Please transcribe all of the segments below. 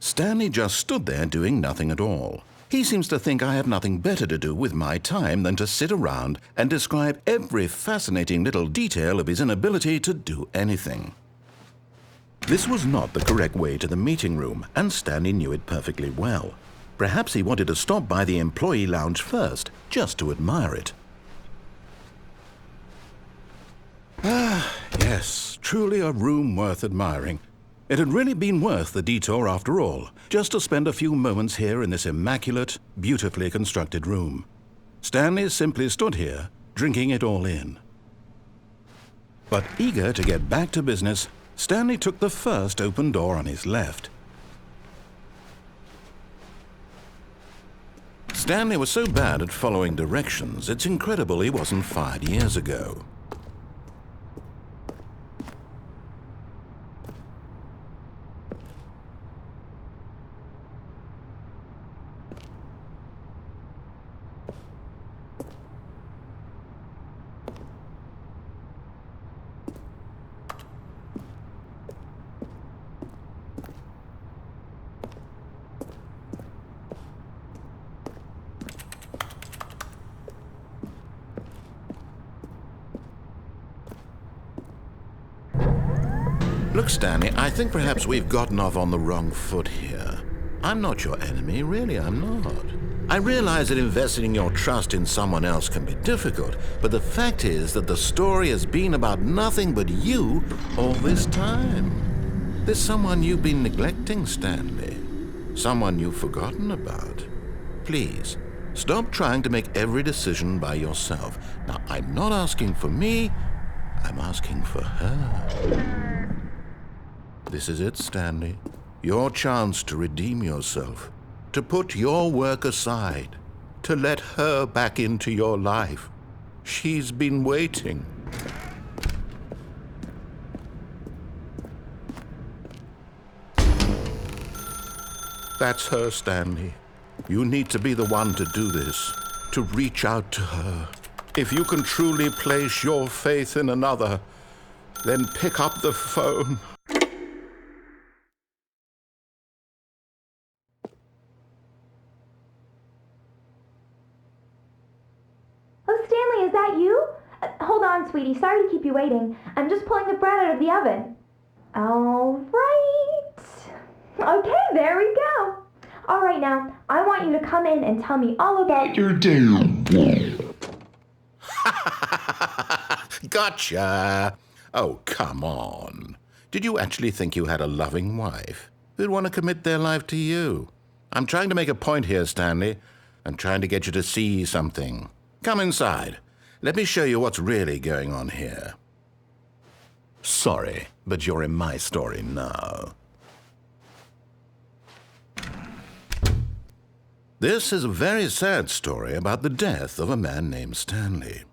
Stanley just stood there doing nothing at all. He seems to think I have nothing better to do with my time than to sit around and describe every fascinating little detail of his inability to do anything. This was not the correct way to the meeting room, and Stanley knew it perfectly well. Perhaps he wanted to stop by the employee lounge first, just to admire it. Ah, yes, truly a room worth admiring. It had really been worth the detour after all, just to spend a few moments here in this immaculate, beautifully constructed room. Stanley simply stood here, drinking it all in. But eager to get back to business, Stanley took the first open door on his left. Stanley was so bad at following directions, it's incredible he wasn't fired years ago. Look, Stanley, I think perhaps we've gotten off on the wrong foot here. I'm not your enemy, really, I'm not. I realize that investing your trust in someone else can be difficult, but the fact is that the story has been about nothing but you all this time. There's someone you've been neglecting, Stanley. Someone you've forgotten about. Please, stop trying to make every decision by yourself. Now, I'm not asking for me, I'm asking for her. This is it, Stanley. Your chance to redeem yourself, to put your work aside, to let her back into your life. She's been waiting. That's her, Stanley. You need to be the one to do this, to reach out to her. If you can truly place your faith in another, then pick up the phone. Is that you? Hold on, sweetie. Sorry to keep you waiting. I'm just pulling the bread out of the oven. All right. Okay, there we go. All right, now, I want you to come in and tell me all about your day. Gotcha. Oh, come on. Did you actually think you had a loving wife who'd want to commit their life to you? I'm trying to make a point here, Stanley. I'm trying to get you to see something. Come inside. Let me show you what's really going on here. Sorry, but you're in my story now. This is a very sad story about the death of a man named Stanley.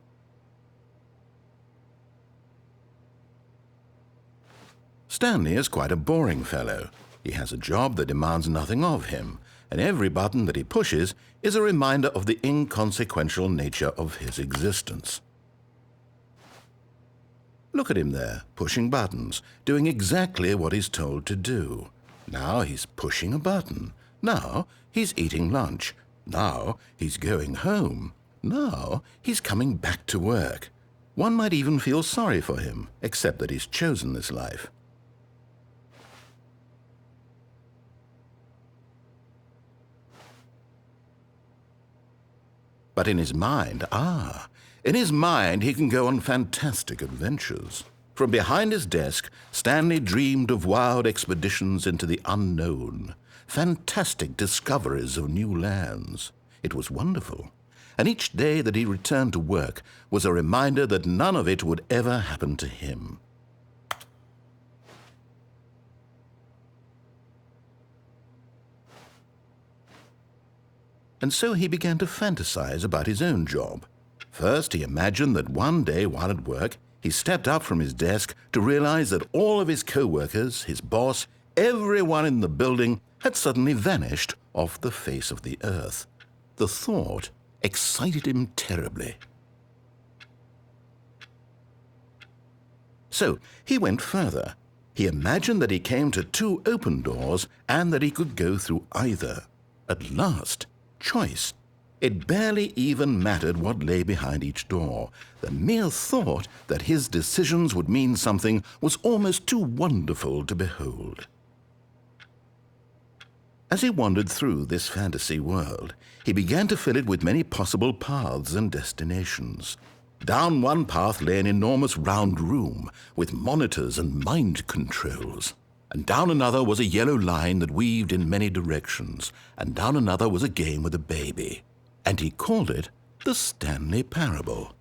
Stanley is quite a boring fellow. He has a job that demands nothing of him, and every button that he pushes is a reminder of the inconsequential nature of his existence. Look at him there, pushing buttons, doing exactly what he's told to do. Now he's pushing a button. Now he's eating lunch. Now he's going home. Now he's coming back to work. One might even feel sorry for him, except that he's chosen this life. But in his mind, he can go on fantastic adventures. From behind his desk, Stanley dreamed of wild expeditions into the unknown, fantastic discoveries of new lands. It was wonderful. And each day that he returned to work was a reminder that none of it would ever happen to him. And so he began to fantasize about his own job. First, he imagined that one day while at work, he stepped up from his desk to realize that all of his co-workers, his boss, everyone in the building had suddenly vanished off the face of the earth. The thought excited him terribly. So he went further. He imagined that he came to two open doors and that he could go through either. At last, choice. It barely even mattered what lay behind each door. The mere thought that his decisions would mean something was almost too wonderful to behold. As he wandered through this fantasy world, he began to fill it with many possible paths and destinations. Down one path lay an enormous round room with monitors and mind controls. And down another was a yellow line that weaved in many directions. And down another was a game with a baby. And he called it the Stanley Parable.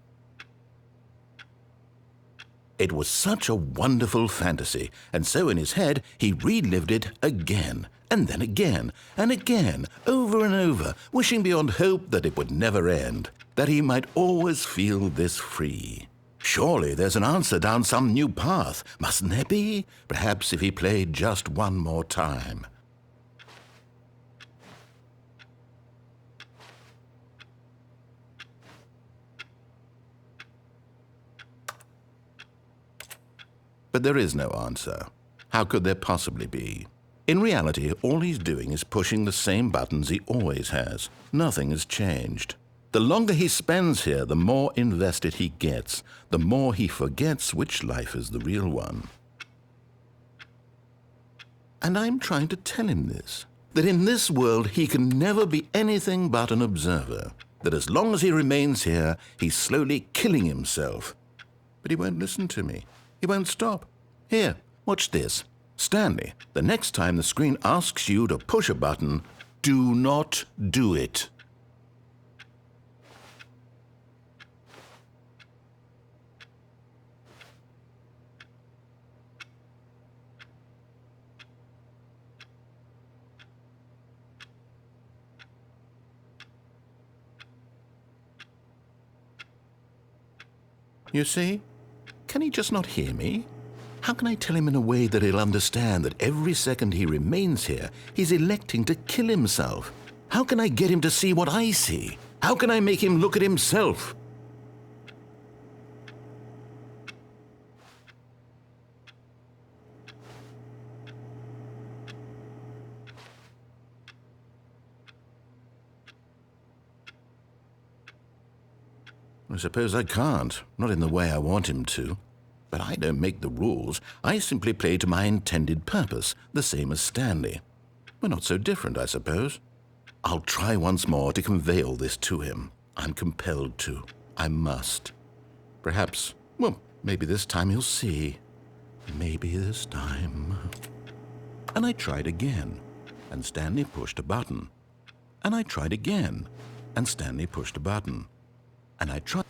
It was such a wonderful fantasy, and so in his head he relived it again, and then again, and again, over and over, wishing beyond hope that it would never end, that he might always feel this free. Surely there's an answer down some new path, mustn't there be? Perhaps if he played just one more time. But there is no answer. How could there possibly be? In reality, all he's doing is pushing the same buttons he always has. Nothing has changed. The longer he spends here, the more invested he gets, the more he forgets which life is the real one. And I'm trying to tell him this, that in this world he can never be anything but an observer, that as long as he remains here, he's slowly killing himself. But he won't listen to me. He won't stop. Here, watch this. Stanley, the next time the screen asks you to push a button, do not do it. You see? Can he just not hear me? How can I tell him in a way that he'll understand that every second he remains here, he's electing to kill himself? How can I get him to see what I see? How can I make him look at himself? I suppose I can't, not in the way I want him to. But I don't make the rules. I simply play to my intended purpose, the same as Stanley. We're not so different, I suppose. I'll try once more to convey all this to him. I'm compelled to. I must. Perhaps, well, maybe this time he'll see. Maybe this time. And I tried again, and Stanley pushed a button. And I tried again, and Stanley pushed a button. And I tried.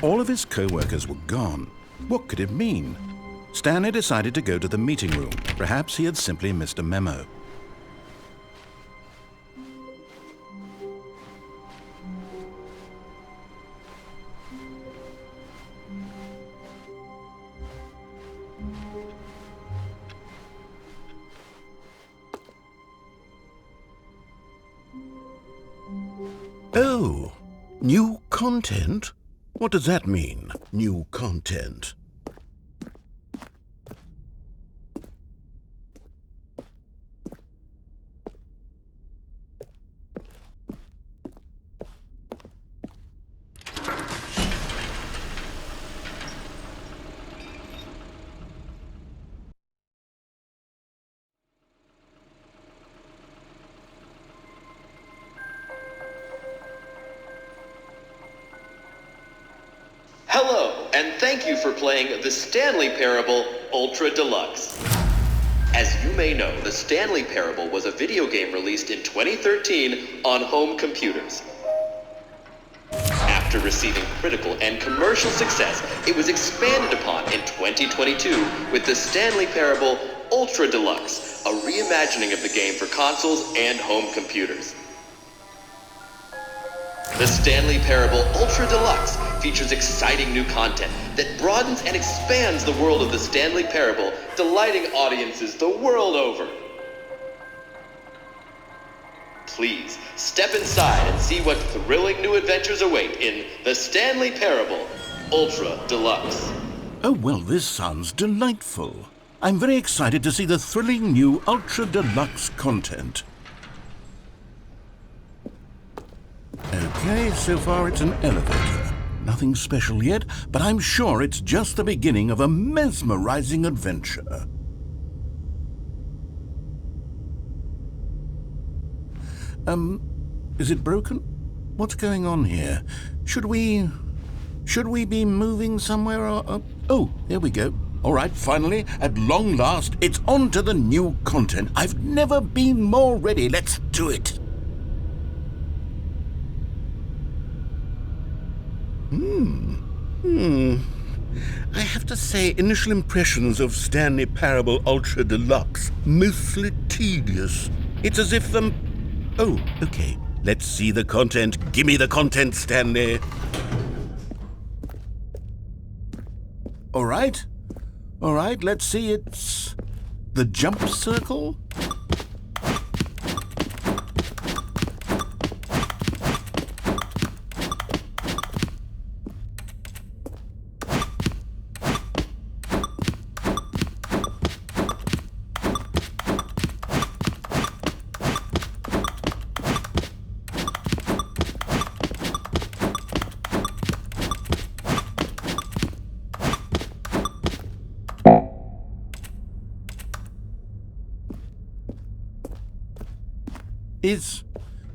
All of his co-workers were gone. What could it mean? Stanley decided to go to the meeting room. Perhaps he had simply missed a memo. Oh, new content? What does that mean, new content? Hello, and thank you for playing the Stanley Parable Ultra Deluxe. As you may know, the Stanley Parable was a video game released in 2013 on home computers. After receiving critical and commercial success, it was expanded upon in 2022 with the Stanley Parable Ultra Deluxe, a reimagining of the game for consoles and home computers. The Stanley Parable Ultra Deluxe features exciting new content that broadens and expands the world of the Stanley Parable, delighting audiences the world over. Please step inside and see what thrilling new adventures await in The Stanley Parable Ultra Deluxe. Oh, well, this sounds delightful. I'm very excited to see the thrilling new Ultra Deluxe content. Okay, so far it's an elevator. Nothing special yet, but I'm sure it's just the beginning of a mesmerizing adventure. Is it broken? What's going on here? Should we be moving somewhere or... Oh, there we go. All right, finally, at long last, it's on to the new content. I've never been more ready. Let's do it. I have to say, initial impressions of Stanley Parable Ultra Deluxe, mostly tedious. It's as if Oh, okay. Let's see the content. Give me the content, Stanley. All right, let's see. It's the jump circle.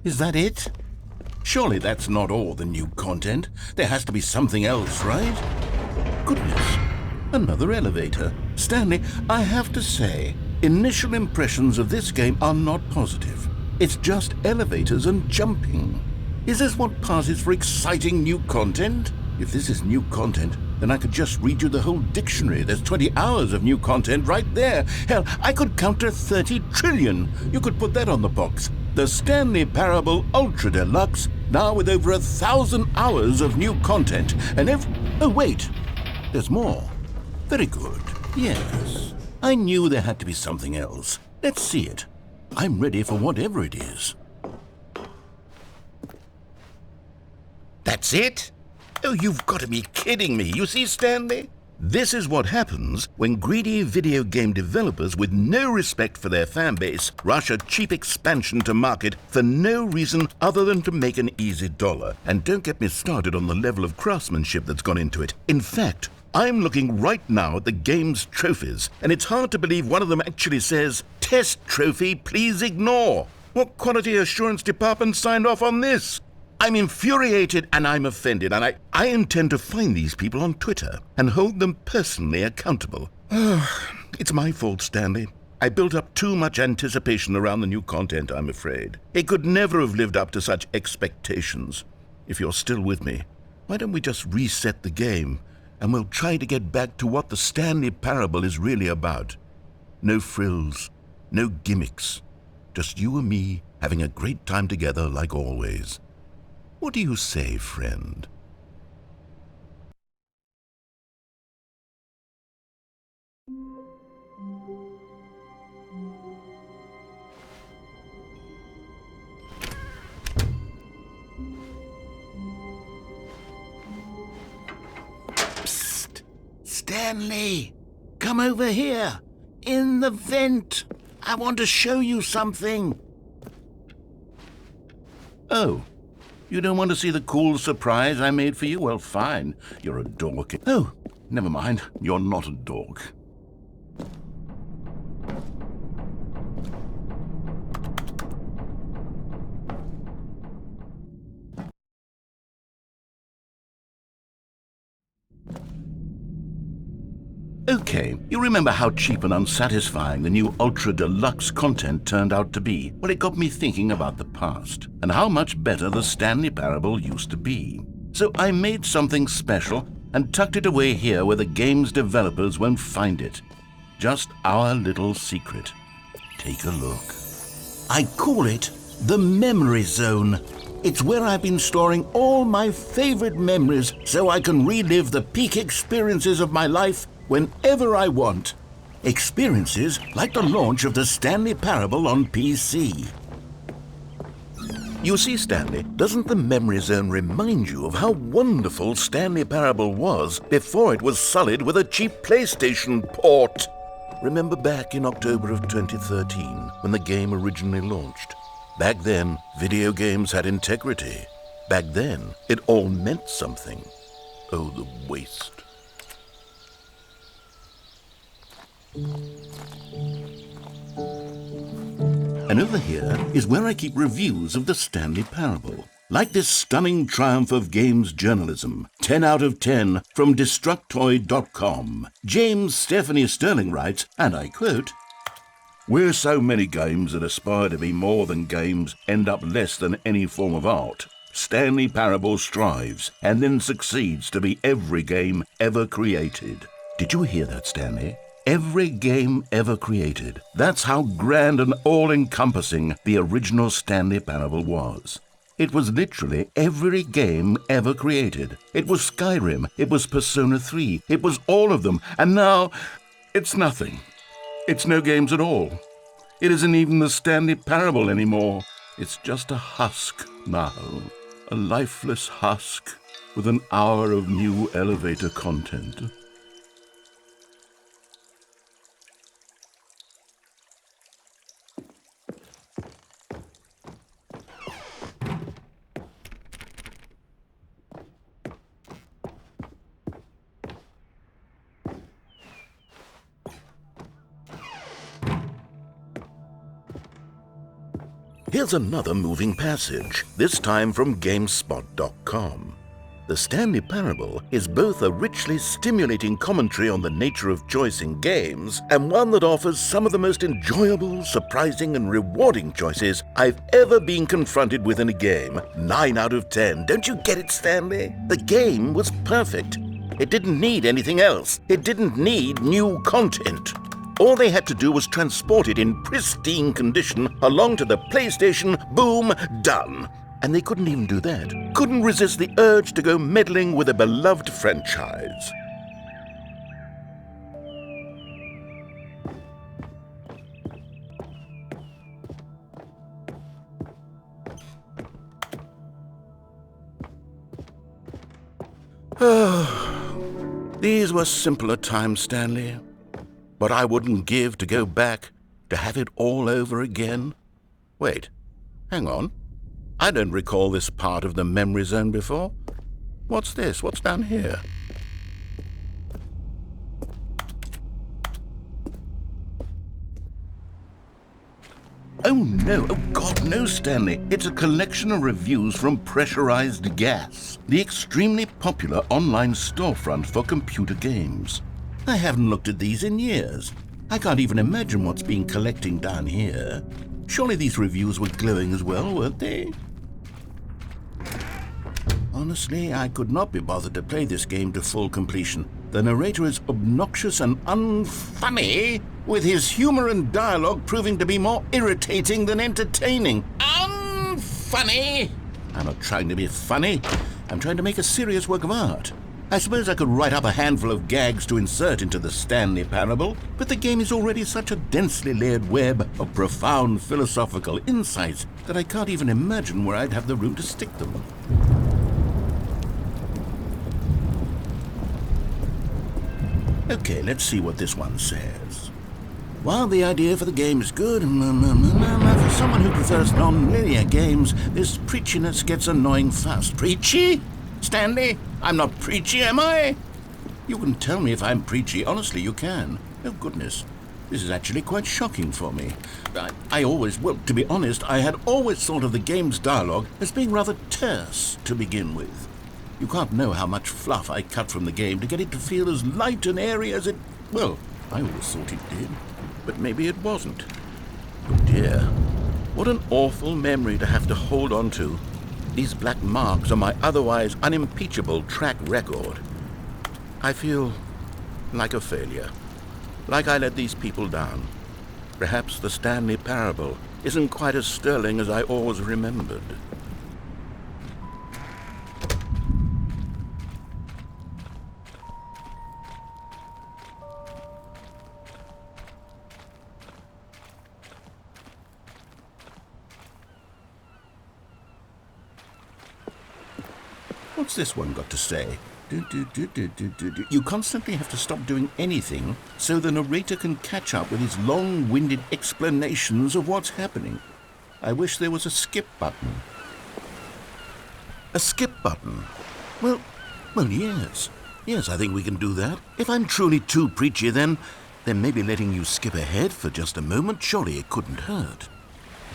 Is that it? Surely that's not all the new content. There has to be something else, right? Goodness, another elevator. Stanley, I have to say, initial impressions of this game are not positive. It's just elevators and jumping. Is this what passes for exciting new content? If this is new content, then I could just read you the whole dictionary. There's 20 hours of new content right there. Hell, I could count to 30 trillion. You could put that on the box. The Stanley Parable Ultra Deluxe, now with over 1,000 hours of new content. And oh, wait. There's more. Very good. Yes. I knew there had to be something else. Let's see it. I'm ready for whatever it is. That's it? Oh, you've got to be kidding me. You see, Stanley? This is what happens when greedy video game developers with no respect for their fan base rush a cheap expansion to market for no reason other than to make an easy dollar. And don't get me started on the level of craftsmanship that's gone into it. In fact, I'm looking right now at the game's trophies, and it's hard to believe one of them actually says, "Test trophy, please ignore." What quality assurance department signed off on this? I'm infuriated and I'm offended, and I intend to find these people on Twitter and hold them personally accountable. It's my fault, Stanley. I built up too much anticipation around the new content, I'm afraid. It could never have lived up to such expectations. If you're still with me, why don't we just reset the game, and we'll try to get back to what the Stanley Parable is really about. No frills, no gimmicks, just you and me having a great time together like always. What do you say, friend? Psst! Stanley! Come over here! In the vent! I want to show you something! Oh. You don't want to see the cool surprise I made for you? Well, fine. You're a dork. Oh, never mind. You're not a dork. Okay, you remember how cheap and unsatisfying the new Ultra Deluxe content turned out to be? Well, it got me thinking about the past, and how much better the Stanley Parable used to be. So I made something special and tucked it away here where the game's developers won't find it. Just our little secret. Take a look. I call it the Memory Zone. It's where I've been storing all my favorite memories so I can relive the peak experiences of my life whenever I want. Experiences like the launch of the Stanley Parable on PC. You see, Stanley, doesn't the memory zone remind you of how wonderful Stanley Parable was before it was sullied with a cheap PlayStation port? Remember back in October of 2013 when the game originally launched? Back then, video games had integrity. Back then, it all meant something. Oh, the waste. And over here is where I keep reviews of the Stanley Parable. Like this stunning triumph of games journalism, 10 out of 10 from Destructoid.com. James Stephanie Sterling writes, and I quote, "Where so many games that aspire to be more than games end up less than any form of art, Stanley Parable strives and then succeeds to be every game ever created." Did you hear that, Stanley? Every game ever created. That's how grand and all-encompassing the original Stanley Parable was. It was literally every game ever created. It was Skyrim, it was Persona 3, it was all of them, and now it's nothing. It's no games at all. It isn't even the Stanley Parable anymore. It's just a husk now, a lifeless husk with an hour of new elevator content. Here's another moving passage, this time from GameSpot.com. The Stanley Parable is both a richly stimulating commentary on the nature of choice in games and one that offers some of the most enjoyable, surprising, and rewarding choices I've ever been confronted with in a game. 9 out of 10. Don't you get it, Stanley? The game was perfect. It didn't need anything else. It didn't need new content. All they had to do was transport it in pristine condition along to the PlayStation, boom, done. And they couldn't even do that. Couldn't resist the urge to go meddling with a beloved franchise. These were simpler times, Stanley. But I wouldn't give to go back to have it all over again. Wait, hang on. I don't recall this part of the memory zone before. What's this? What's down here? Oh no, oh God, no, Stanley. It's a collection of reviews from Pressurized Gas, the extremely popular online storefront for computer games. I haven't looked at these in years. I can't even imagine what's been collecting down here. Surely these reviews were glowing as well, weren't they? Honestly, I could not be bothered to play this game to full completion. The narrator is obnoxious and unfunny, with his humor and dialogue proving to be more irritating than entertaining. Unfunny! I'm not trying to be funny. I'm trying to make a serious work of art. I suppose I could write up a handful of gags to insert into the Stanley Parable, but the game is already such a densely layered web of profound philosophical insights that I can't even imagine where I'd have the room to stick them. Okay, let's see what this one says. While the idea for the game is good, for someone who prefers non-linear games, this preachiness gets annoying fast. Preachy? Stanley, I'm not preachy, am I? You can tell me if I'm preachy. Honestly, you can. Oh, goodness. This is actually quite shocking for me. To be honest, I had always thought of the game's dialogue as being rather terse to begin with. You can't know how much fluff I cut from the game to get it to feel as light and airy as it... Well, I always thought it did. But maybe it wasn't. Oh, dear. What an awful memory to have to hold on to. These black marks on my otherwise unimpeachable track record. I feel like a failure. Like I let these people down. Perhaps the Stanley Parable isn't quite as sterling as I always remembered. What's this one got to say? You constantly have to stop doing anything so the narrator can catch up with his long-winded explanations of what's happening. I wish there was a skip button. A skip button? Well, yes. Yes, I think we can do that. If I'm truly too preachy, then maybe letting you skip ahead for just a moment, surely it couldn't hurt.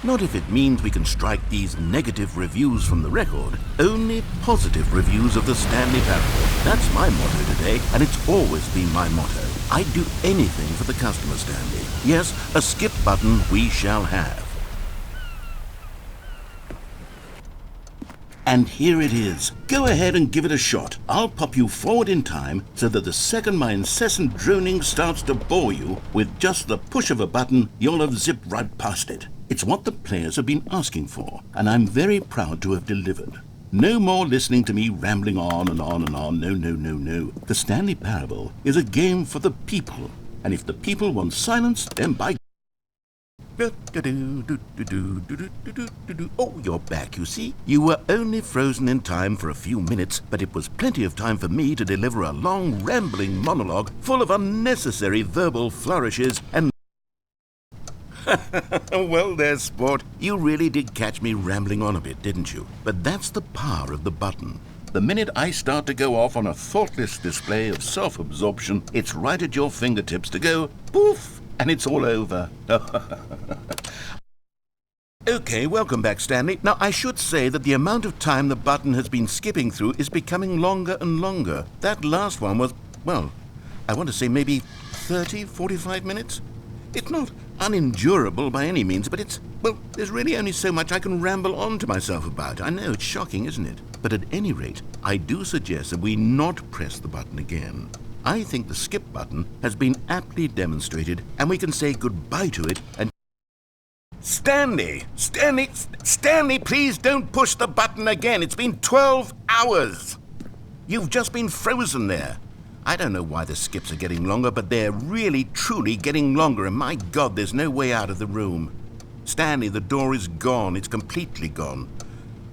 Not if it means we can strike these negative reviews from the record. Only positive reviews of the Stanley Parable. That's my motto today, and it's always been my motto. I'd do anything for the customer, Stanley. Yes, a skip button we shall have. And here it is. Go ahead and give it a shot. I'll pop you forward in time so that the second my incessant droning starts to bore you, with just the push of a button, you'll have zipped right past it. It's what the players have been asking for, and I'm very proud to have delivered. No more listening to me rambling on and on and on. No. The Stanley Parable is a game for the people, and if the people want silence, then by... Oh, you're back, you see. You were only frozen in time for a few minutes, but it was plenty of time for me to deliver a long, rambling monologue full of unnecessary verbal flourishes and... Well there, sport. You really did catch me rambling on a bit, didn't you? But that's the power of the button. The minute I start to go off on a thoughtless display of self-absorption, it's right at your fingertips to go poof, and it's all over. Okay, welcome back, Stanley. Now, I should say that the amount of time the button has been skipping through is becoming longer and longer. That last one was, well, I want to say maybe 30, 45 minutes? It's not unendurable by any means, but it's, well, there's really only so much I can ramble on to myself about. I know, it's shocking, isn't it? But at any rate, I do suggest that we not press the button again. I think the skip button has been aptly demonstrated, and we can say goodbye to it and... Stanley, please don't push the button again. It's been 12 hours. You've just been frozen there. I don't know why the skips are getting longer, but they're really, truly getting longer, and my God, there's no way out of the room. Stanley, the door is gone. It's completely gone.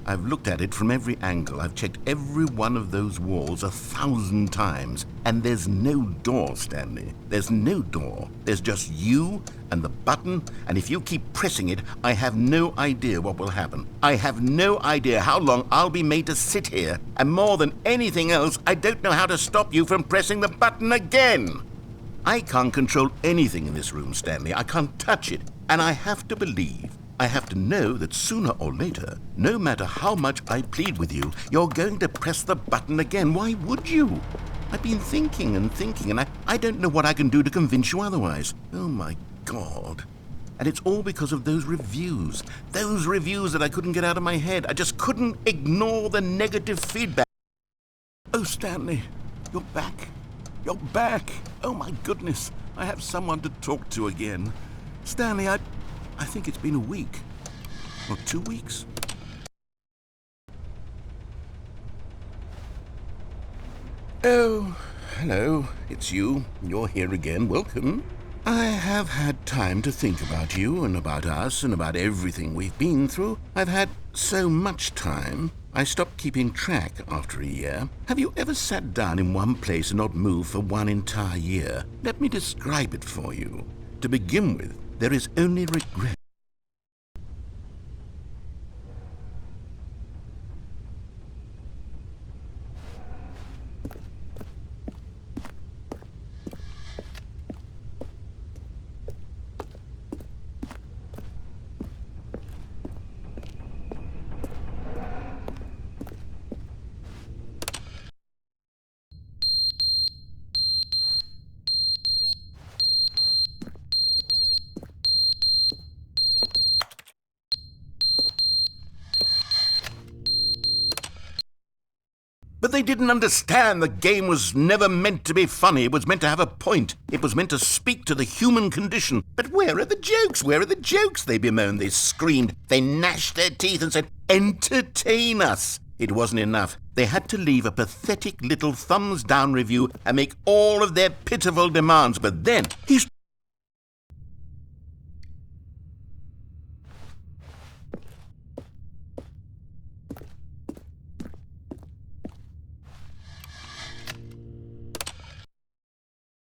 I've looked at it from every angle. I've checked every one of those walls 1,000 times, and there's no door, Stanley. There's no door. There's just you and the button, and if you keep pressing it, I have no idea what will happen. I have no idea how long I'll be made to sit here, and more than anything else, I don't know how to stop you from pressing the button again. I can't control anything in this room, Stanley. I can't touch it, and I have to believe, I have to know that sooner or later, no matter how much I plead with you, you're going to press the button again. Why would you? I've been thinking, and I don't know what I can do to convince you otherwise. Oh, my God. And it's all because of those reviews that I couldn't get out of my head. I just couldn't ignore the negative feedback. Oh, Stanley, you're back. You're back. Oh, my goodness. I have someone to talk to again. Stanley, I think it's been a week, or 2 weeks. Oh, hello, it's you. You're here again. Welcome. I have had time to think about you and about us and about everything we've been through. I've had so much time. I stopped keeping track after a year. Have you ever sat down in one place and not moved for one entire year? Let me describe it for you. To begin with, there is only regret. But they didn't understand the game was never meant to be funny. It was meant to have a point. It was meant to speak to the human condition. But where are the jokes? Where are the jokes? They bemoaned, they screamed, they gnashed their teeth and said, entertain us. It wasn't enough. They had to leave a pathetic little thumbs-down review and make all of their pitiful demands. But then,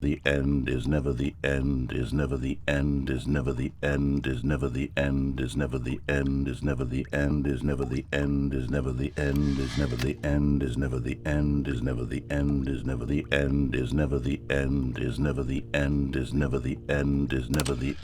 The end is never the end, is never the end, is never the end, is never the end, is never the end, is never the end, is never the end, is never the end, is never the end, is never the end, is never the end, is never the end, is never the end, is never the end, is never the end, is never the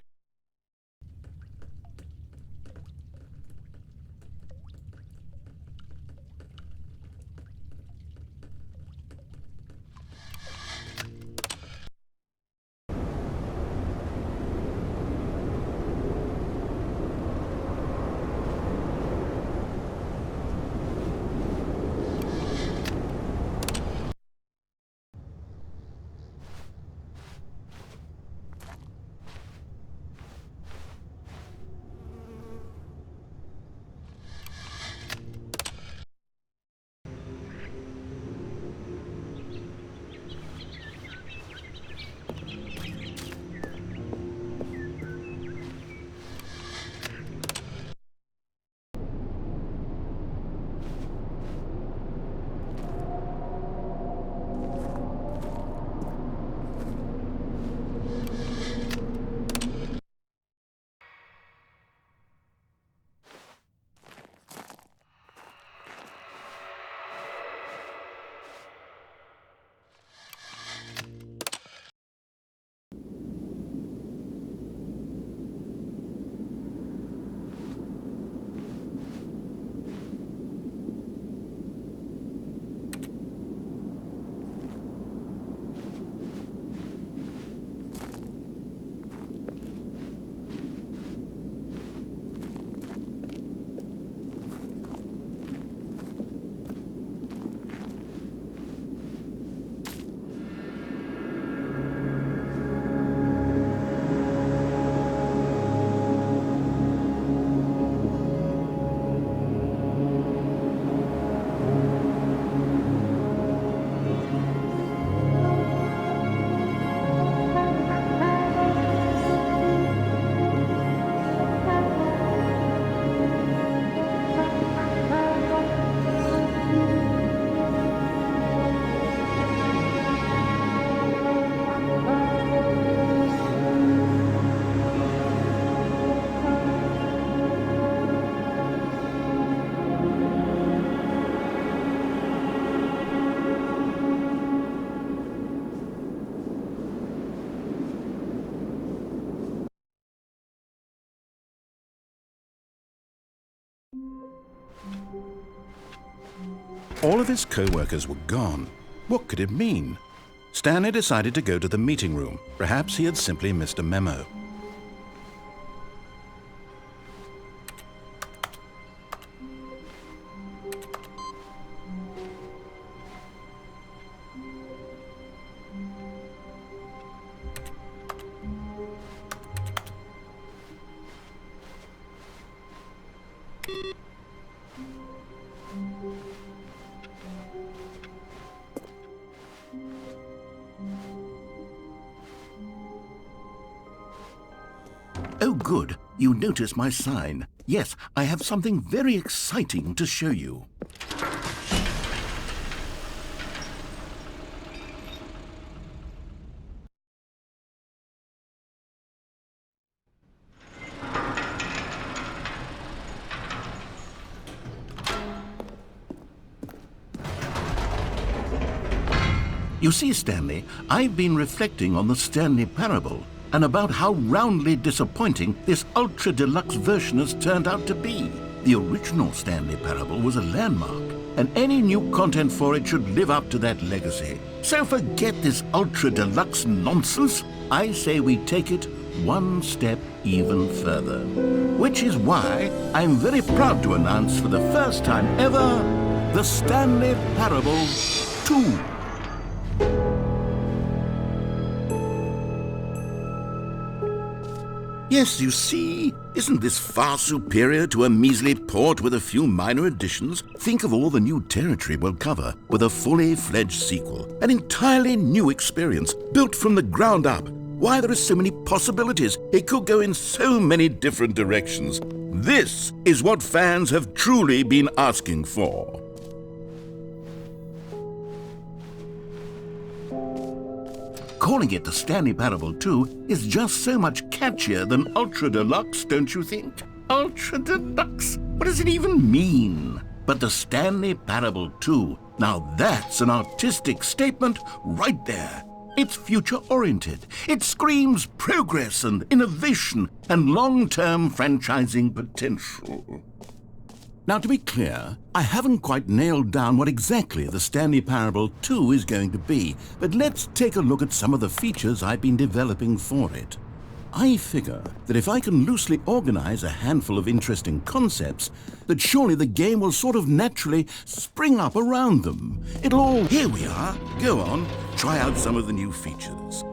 All of his co-workers were gone. What could it mean? Stanley decided to go to the meeting room. Perhaps he had simply missed a memo. Oh, good. You notice my sign. Yes, I have something very exciting to show you. You see, Stanley, I've been reflecting on the Stanley Parable and about how roundly disappointing this ultra-deluxe version has turned out to be. The original Stanley Parable was a landmark, and any new content for it should live up to that legacy. So forget this ultra-deluxe nonsense. I say we take it one step even further. Which is why I'm very proud to announce for the first time ever, the Stanley Parable 2. Yes, you see, isn't this far superior to a measly port with a few minor additions? Think of all the new territory we'll cover with a fully fledged sequel. An entirely new experience, built from the ground up. Why, there are so many possibilities. It could go in so many different directions. This is what fans have truly been asking for. Calling it the Stanley Parable 2 is just so much catchier than Ultra Deluxe, don't you think? Ultra Deluxe? What does it even mean? But the Stanley Parable 2, now that's an artistic statement right there. It's future-oriented. It screams progress and innovation and long-term franchising potential. Now, to be clear, I haven't quite nailed down what exactly the Stanley Parable 2 is going to be, but let's take a look at some of the features I've been developing for it. I figure that if I can loosely organize a handful of interesting concepts, that surely the game will sort of naturally spring up around them. It'll all... Here we are. Go on, try out some of the new features.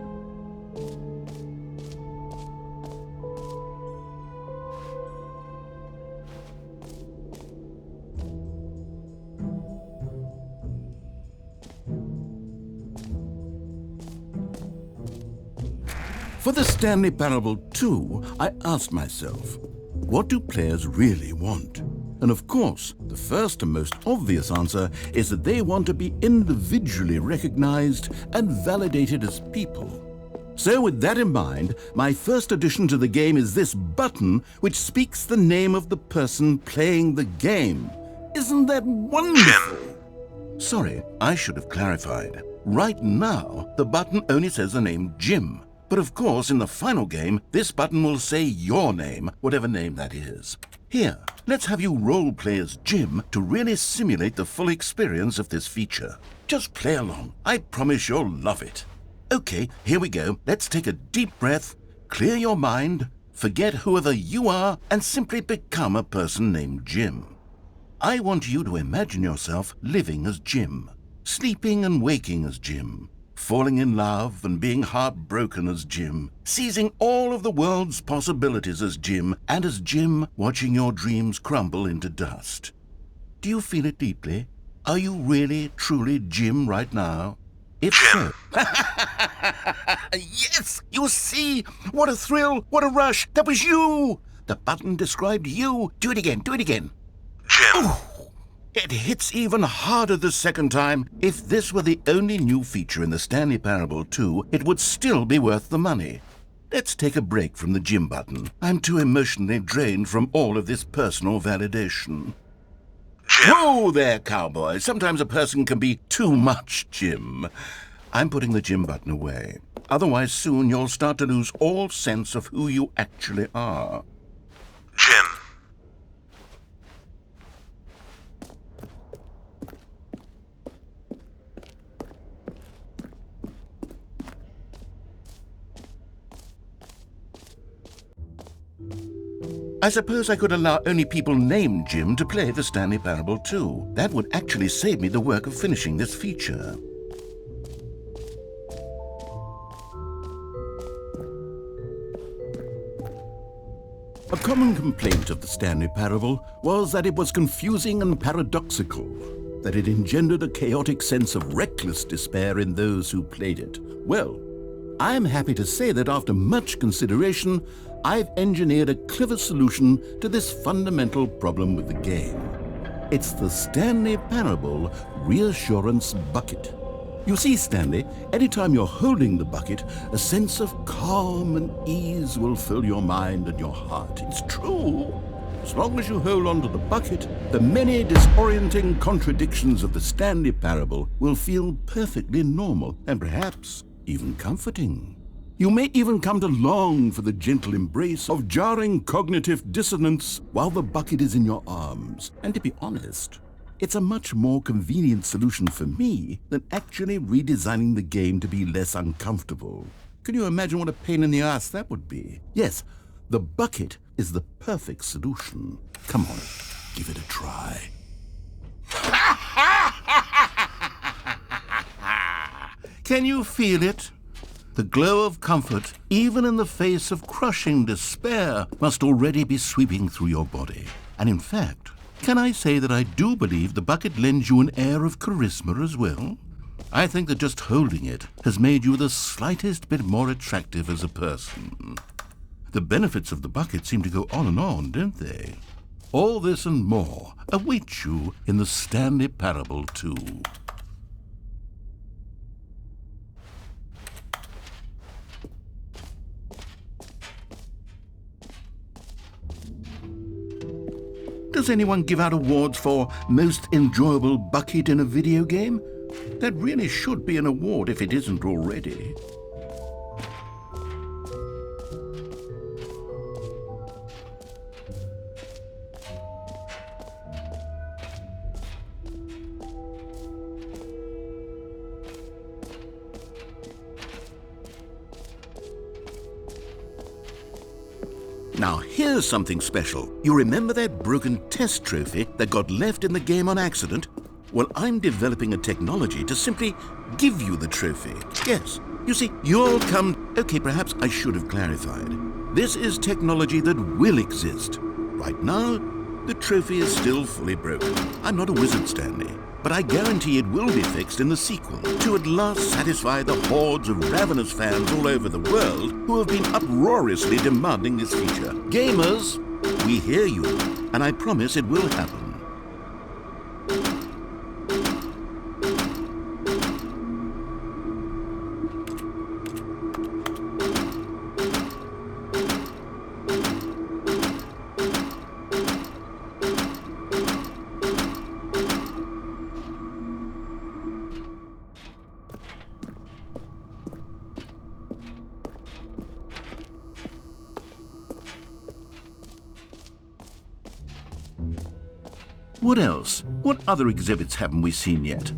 For the Stanley Parable 2, I asked myself, what do players really want? And of course, the first and most obvious answer is that they want to be individually recognized and validated as people. So with that in mind, my first addition to the game is this button which speaks the name of the person playing the game. Isn't that wonderful? Sorry, I should have clarified. Right now, the button only says the name Jim. But of course, in the final game, this button will say your name, whatever name that is. Here, let's have you role-play as Jim to really simulate the full experience of this feature. Just play along. I promise you'll love it. Okay, here we go. Let's take a deep breath, clear your mind, forget whoever you are, and simply become a person named Jim. I want you to imagine yourself living as Jim, sleeping and waking as Jim, falling in love and being heartbroken as Jim, seizing all of the world's possibilities as Jim, and as Jim watching your dreams crumble into dust. Do you feel it deeply? Are you really, truly Jim right now? If so... Yes! You see? What a thrill! What a rush! That was you! The button described you. Do it again, do it again. Jim. Ooh. It hits even harder the second time. If this were the only new feature in the Stanley Parable 2, it would still be worth the money. Let's take a break from the Jim button. I'm too emotionally drained from all of this personal validation. Jim. Whoa there, cowboy. Sometimes a person can be too much Jim. I'm putting the Jim button away. Otherwise, soon you'll start to lose all sense of who you actually are. Jim. I suppose I could allow only people named Jim to play the Stanley Parable 2. That would actually save me the work of finishing this feature. A common complaint of the Stanley Parable was that it was confusing and paradoxical, that it engendered a chaotic sense of reckless despair in those who played it. Well, I'm happy to say that after much consideration, I've engineered a clever solution to this fundamental problem with the game. It's the Stanley Parable Reassurance Bucket. You see, Stanley, anytime you're holding the bucket, a sense of calm and ease will fill your mind and your heart. It's true. As long as you hold on to the bucket, the many disorienting contradictions of the Stanley Parable will feel perfectly normal and perhaps even comforting. You may even come to long for the gentle embrace of jarring cognitive dissonance while the bucket is in your arms. And to be honest, it's a much more convenient solution for me than actually redesigning the game to be less uncomfortable. Can you imagine what a pain in the ass that would be? Yes, the bucket is the perfect solution. Come on, give it a try. Can you feel it? The glow of comfort, even in the face of crushing despair, must already be sweeping through your body. And in fact, can I say that I do believe the bucket lends you an air of charisma as well? I think that just holding it has made you the slightest bit more attractive as a person. The benefits of the bucket seem to go on, don't they? All this and more await you in the Stanley Parable 2. Does anyone give out awards for most enjoyable bucket in a video game? That really should be an award if it isn't already. Now here's something special. You remember that broken test trophy that got left in the game on accident? Well, I'm developing a technology to simply give you the trophy. Yes, you see, you'll come... Okay, perhaps I should have clarified. This is technology that will exist. Right now, the trophy is still fully broken. I'm not a wizard, Stanley, but I guarantee it will be fixed in the sequel to at last satisfy the hordes of ravenous fans all over the world who have been uproariously demanding this feature. Gamers, we hear you, and I promise it will happen. What else? What other exhibits haven't we seen yet?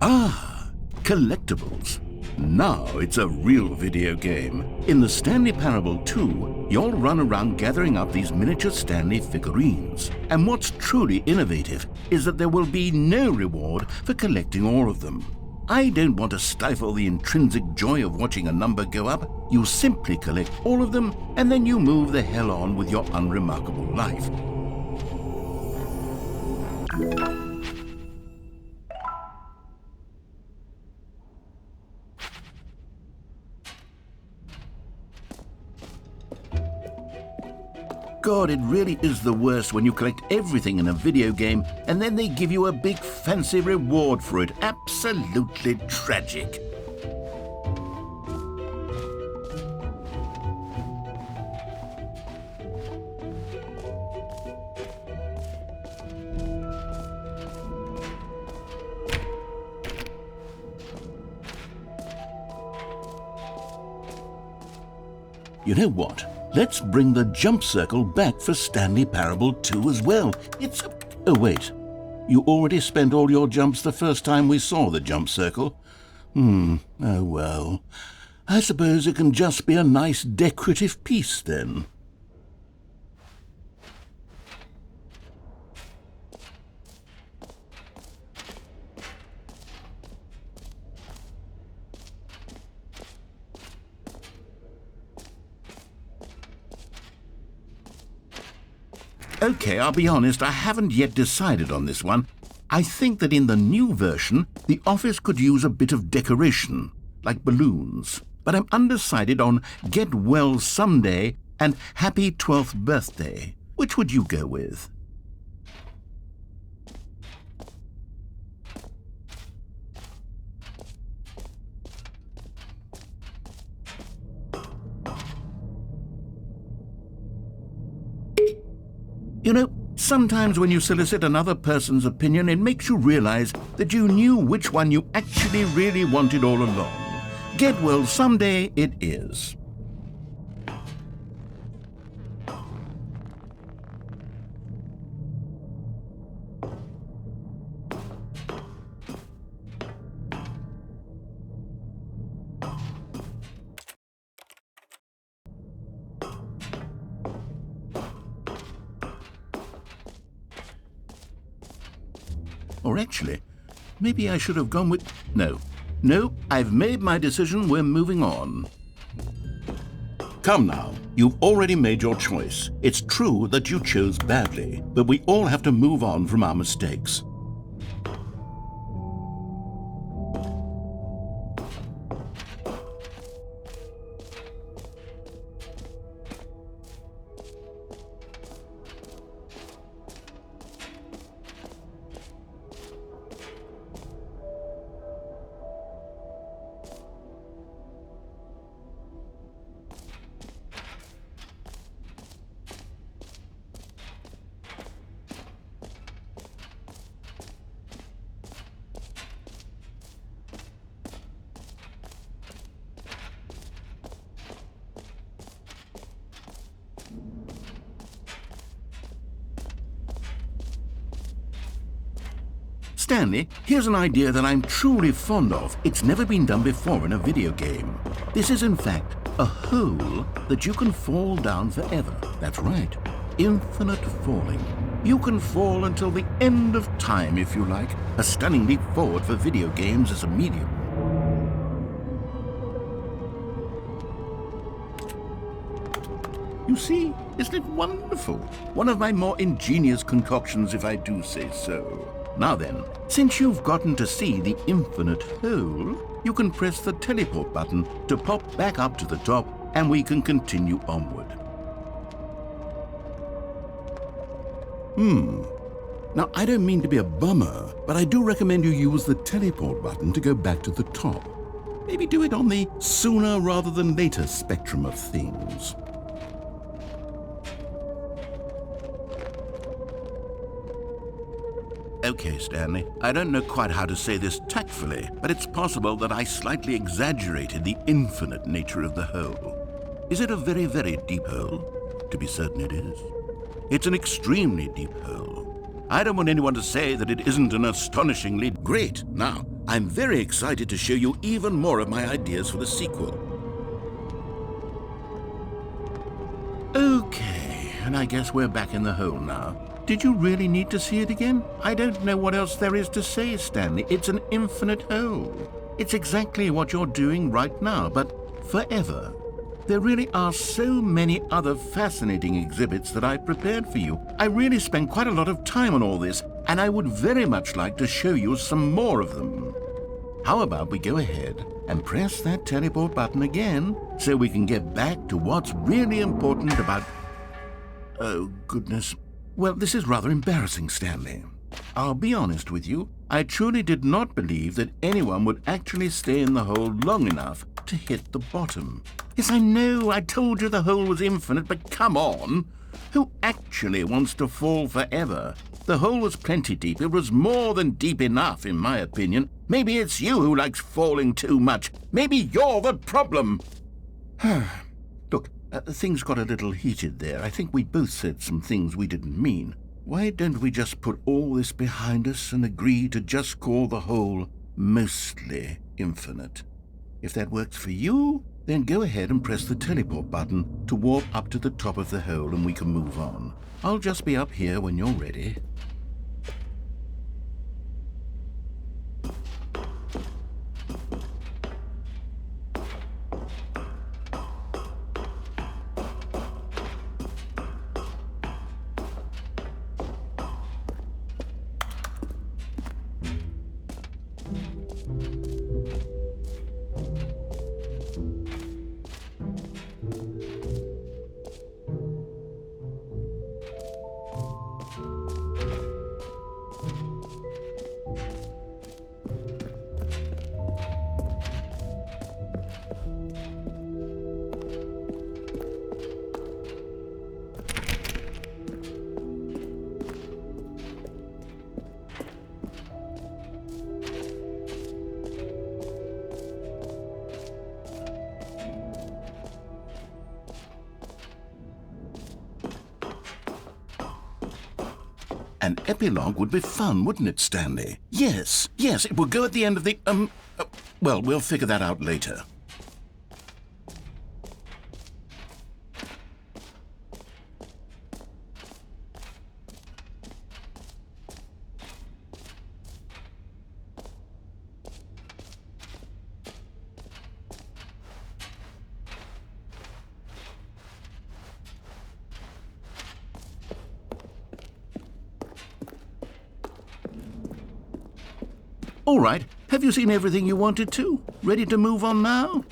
Ah, collectibles. Now it's a real video game. In the Stanley Parable 2, you'll run around gathering up these miniature Stanley figurines. And what's truly innovative is that there will be no reward for collecting all of them. I don't want to stifle the intrinsic joy of watching a number go up. You simply collect all of them, and then you move the hell on with your unremarkable life. God, it really is the worst when you collect everything in a video game and then they give you a big fancy reward for it. Absolutely tragic. You know what? Let's bring the jump circle back for Stanley Parable 2 as well. It's a... Oh, wait. You already spent all your jumps the first time we saw the jump circle? Oh, well. I suppose it can just be a nice decorative piece, then. Okay, I'll be honest, I haven't yet decided on this one. I think that in the new version, the office could use a bit of decoration, like balloons. But I'm undecided on Get Well Someday and Happy 12th Birthday. Which would you go with? You know, sometimes when you solicit another person's opinion, it makes you realize that you knew which one you actually really wanted all along. Get well someday it is. Or actually, maybe I should have gone with... No, I've made my decision, we're moving on. Come now, you've already made your choice. It's true that you chose badly, but we all have to move on from our mistakes. Stanley, here's an idea that I'm truly fond of. It's never been done before in a video game. This is, in fact, a hole that you can fall down forever. That's right. Infinite falling. You can fall until the end of time, if you like. A stunning leap forward for video games as a medium. You see, isn't it wonderful? One of my more ingenious concoctions, if I do say so. Now then, since you've gotten to see the infinite hole, you can press the teleport button to pop back up to the top, and we can continue onward. Now, I don't mean to be a bummer, but I do recommend you use the teleport button to go back to the top. Maybe do it on the sooner rather than later spectrum of things. Okay, Stanley, I don't know quite how to say this tactfully, but it's possible that I slightly exaggerated the infinite nature of the hole. Is it a very, very deep hole? To be certain it is. It's an extremely deep hole. I don't want anyone to say that it isn't an astonishingly great. Now, I'm very excited to show you even more of my ideas for the sequel. Okay, and I guess we're back in the hole now. Did you really need to see it again? I don't know what else there is to say, Stanley. It's an infinite hole. It's exactly what you're doing right now, but forever. There really are so many other fascinating exhibits that I prepared for you. I really spent quite a lot of time on all this, and I would very much like to show you some more of them. How about we go ahead and press that teleport button again so we can get back to what's really important about... Oh, goodness. Well, this is rather embarrassing, Stanley. I'll be honest with you. I truly did not believe that anyone would actually stay in the hole long enough to hit the bottom. Yes, I know, I told you the hole was infinite, but come on. Who actually wants to fall forever? The hole was plenty deep. It was more than deep enough, in my opinion. Maybe it's you who likes falling too much. Maybe you're the problem. Look, things got a little heated there. I think we both said some things we didn't mean. Why don't we just put all this behind us and agree to just call the hole mostly infinite? If that works for you, then go ahead and press the teleport button to warp up to the top of the hole and we can move on. I'll just be up here when you're ready. An epilogue would be fun, wouldn't it, Stanley? Yes, it would go at the end of the, well, we'll figure that out later. All right, have you seen everything you wanted to? Ready to move on now?